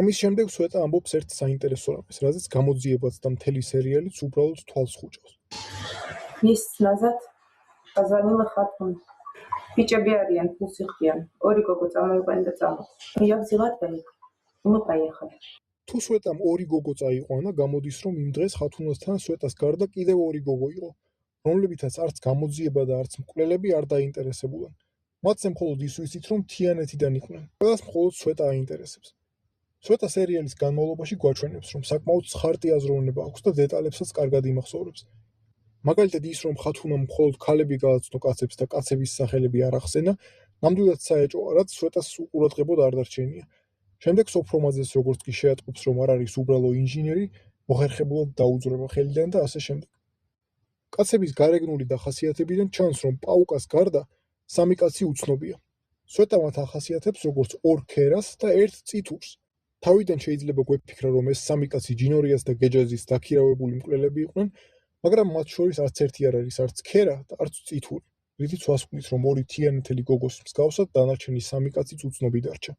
ამის შემდეგ სვეტა ამბობს ერთ საინტერესო რამეს, რაზეც გამოძიებაც და მთელი სერიალიც უბრალოდ თვალს ხუჭავს. მის ნაზად позвонила ხათუნ. ბიჭები არიან, ფულს იხდიან. ორი გოგო წამოიყვნენ და წამოდი. Я взяла двоих. И мы поехали. თუ სვეტამ ორი გოგო წაიყვანა, გამოდის, რომ იმ დღეს ხათუნასთან სვეტას გარდა კიდევ ორი გოგო იყო, რომლებითაც არც გამოძიება და არც მკვლელები არ დაინტერესებულან. მათზე მხოლოდ ის ვიცით, რომ თიანეთიდან იყვნენ. ყველას მხოლოდ სვეტა აინტერესებს. სვეტა სერიალის განმავლობაში გვაჩვენებს, რომ საკმაოდ ცხარტი აზროვნება აქვს და დეტალებსაც კარგად იმახსოვრებს. მაგალითად ის, რომ ხათუნამ მხოლოდ ქალები გააცნო კაცებს და კაცების სახელები არ ახსენა, ნამდვილად საეჭვოა, რაც სვეტას უყურადღებოდ არ დარჩენია. შემდეგ სოფრომაძეს როგორც კი შეატყობს, რომ არ არის უბრალო ინჟინერი, მოხერხებულად დაუძვრება ხელიდან და ასე შემდეგ. კაცების გარეგნული დახასიათებიდან ჩანს, რომ პაუკას გარდა სამი კაცი უცნობია. სვეტა მათ ახასიათებს როგორც ორ ქერას და ერთ წითურს. თავიდან შეიძლება გვეფიქრა, რომ ეს სამი კაცი ჯინორიას და გეჯაზის დაქირავებული მკვლელები იყვნენ, მაგრამ მათ შორის არც ერთი არ არის არც ქერა და არც წითური, რითიც ვასკვნით, რომ ორი თიანეთელი გოგოს მსგავსად დანარჩენი სამი კაციც უცნობი დარჩა.